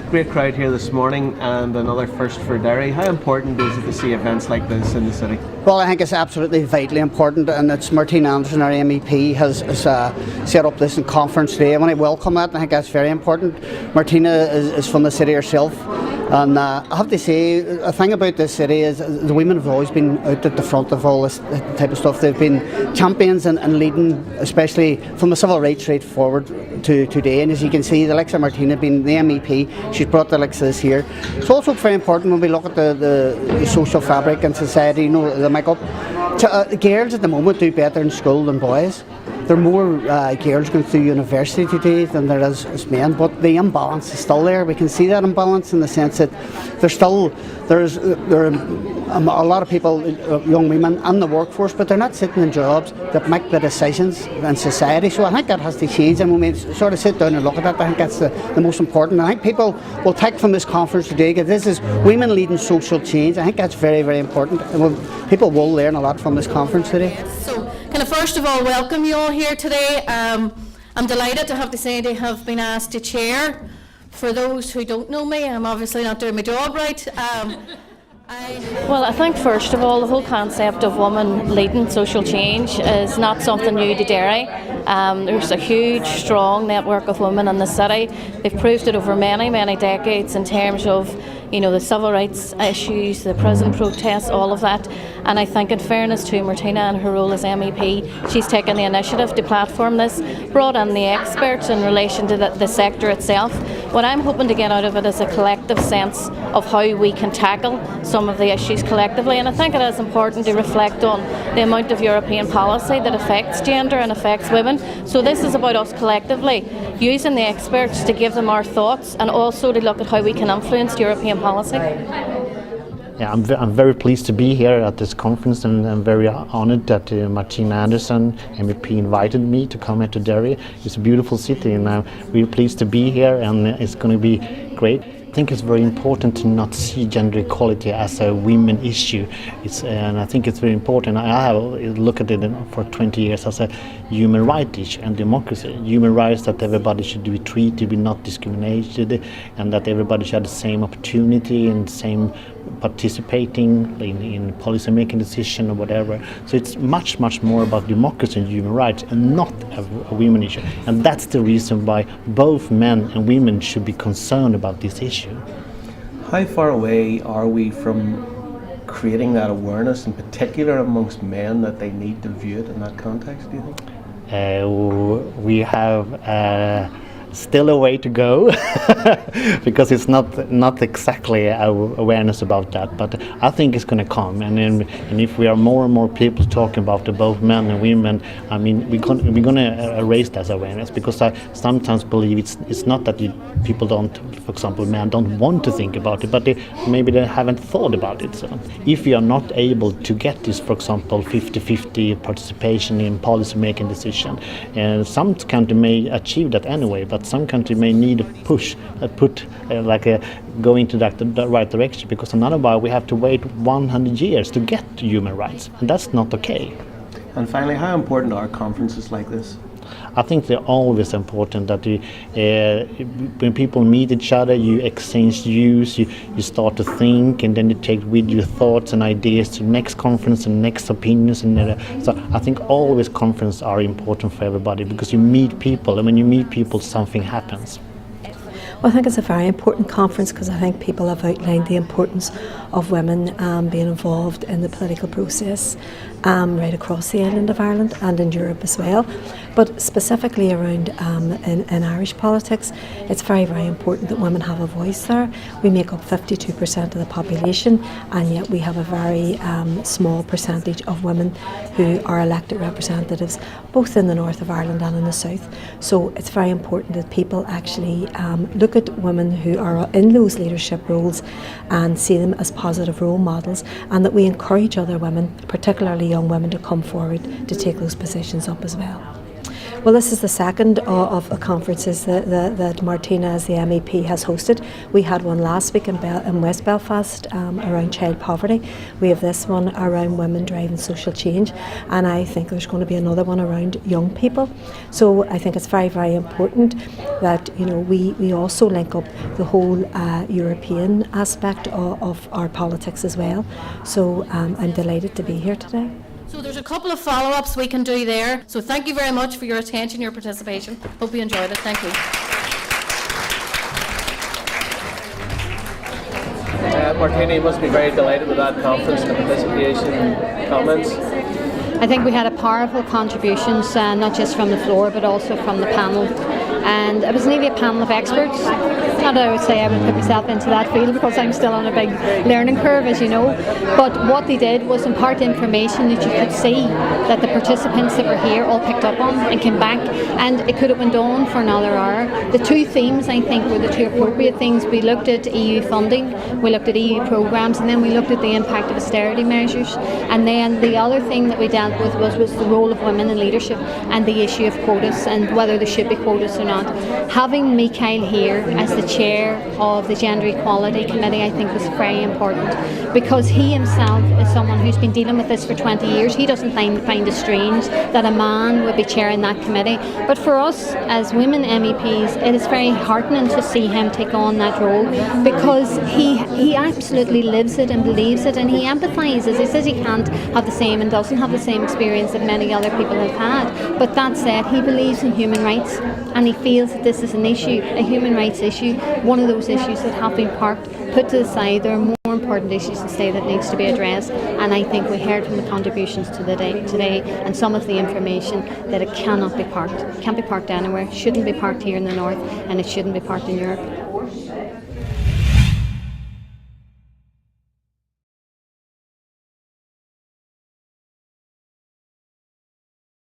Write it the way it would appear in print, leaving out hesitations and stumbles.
great crowd here this morning and another first for Derry. How important is it to see events like this in the city? Well, I think it's absolutely vitally important, and it's Martina Anderson, our MEP, has set up this conference today. I want to welcome that. I think that's very important. Martina is from the city herself, and I have to say, the thing about this city is the women have always been out at the front of all this type of stuff. They've been champions and leading, especially from the civil rights right forward to today. And as you can see, the likes of Martina being the MEP, she's brought the likes of this here. It's also very important when we look at the social fabric in society, you know, the makeup. Girls at the moment do better in school than boys. There are more girls going through university today than there is men, but the imbalance is still there. We can see that imbalance in the sense that there are a lot of people, young women in the workforce, but they're not sitting in jobs that make the decisions in society. So I think that has to change, and when we sort of sit down and look at that, I think that's the most important. I think people will take from this conference today that this is women leading social change. I think that's very, very important. People will learn a lot from this conference today. So, kind of first of all, welcome you all here today. I'm delighted to have to say to have been asked to chair. For those who don't know me, I'm obviously not doing my job right. Well, I think first of all, the whole concept of women leading social change is not something new to Derry. There's a huge, strong network of women in the city. They've proved it over many, many decades in terms of, you know, the civil rights issues, the prison protests, all of that. And I think in fairness to Martina and her role as MEP, she's taken the initiative to platform this, brought in the experts in relation to the sector itself. What I'm hoping to get out of it is a collective sense of how we can tackle some of the issues collectively. And I think it is important to reflect on the amount of European policy that affects gender and affects women. So this is about us collectively using the experts to give them our thoughts and also to look at how we can influence European policy. Yeah, I'm very pleased to be here at this conference, and I'm very honoured that Martina Anderson, MEP, invited me to come here to Derry. It's a beautiful city, and I'm really pleased to be here, and it's going to be great. I think it's very important to not see gender equality as a women issue. And I think it's very important. I have looked at it for 20 years as a human rights issue and democracy. Human rights, that everybody should be treated, be not discriminated, and that everybody should have the same opportunity and same participating in policy making decision or whatever. So it's much more about democracy and human rights and not a women issue. And that's the reason why both men and women should be concerned about this issue. How far away are we from creating that awareness, in particular amongst men, that they need to view it in that context, do you think? We have still a way to go because it's not exactly awareness about that, but I think it's going to come, and if we are more and more people talking about both men and women, I mean we're going to raise that awareness, because I sometimes believe it's not that people don't, for example, men don't want to think about it, but maybe they haven't thought about it. So if we are not able to get this, for example, 50-50 participation in policy making decision, and some country may achieve that anyway, but some country may need a push, go into the right direction, because another while we have to wait 100 years to get to human rights, and that's not okay. And finally, how important are conferences like this? I think they're always important, that when people meet each other, you exchange views, you start to think, and then you take with your thoughts and ideas to next conference and next opinions. So I think always conferences are important for everybody, because you meet people, and when you meet people, something happens. Well, I think it's a very important conference, because I think people have outlined the importance of women being involved in the political process right across the island of Ireland and in Europe as well. But specifically around in Irish politics, it's very, very important that women have a voice there. We make up 52% of the population, and yet we have a very small percentage of women who are elected representatives, both in the north of Ireland and in the south. So it's very important that people actually look at women who are in those leadership roles and see them as positive role models, and that we encourage other women, particularly young women, to come forward to take those positions up as well. Well, this is the second of conferences that Martina, as the MEP, has hosted. We had one last week in West Belfast around child poverty. We have this one around women driving social change, and I think there's going to be another one around young people. So I think it's very, very important that we also link up the whole European aspect of our politics as well. So I'm delighted to be here today. So there's a couple of follow-ups we can do there. So thank you very much for your attention, your participation. Hope you enjoyed it. Thank you. Martina, you must be very delighted with that conference and the participation comments. I think we had a powerful contributions, not just from the floor but also from the panel. And it was nearly a panel of experts. Not that I would say I would put myself into that field because I'm still on a big learning curve, as you know. But what they did was impart information that you could see that the participants that were here all picked up on and came back. And it could have went on for another hour. The two themes, I think, were the two appropriate things. We looked at EU funding, we looked at EU programmes, and then we looked at the impact of austerity measures. And then the other thing that we dealt with was the role of women in leadership and the issue of quotas and whether there should be quotas or not. Having Mikael here as the chair of the Gender Equality Committee, I think, was very important because he himself is someone who's been dealing with this for 20 years. He doesn't find it strange that a man would be chairing that committee. But for us as women MEPs, it is very heartening to see him take on that role because he absolutely lives it and believes it, and he empathises. He says he can't have the same and doesn't have the same experience that many other people have had. But that said, he believes in human rights, and he feels that this is an issue, a human rights issue, one of those issues that have been put to the side. There are more important issues instead that needs to be addressed, and I think we heard from the contributions to the day today and some of the information that it cannot be parked. It can't be parked anywhere, shouldn't be parked here in the north, and it shouldn't be parked in Europe.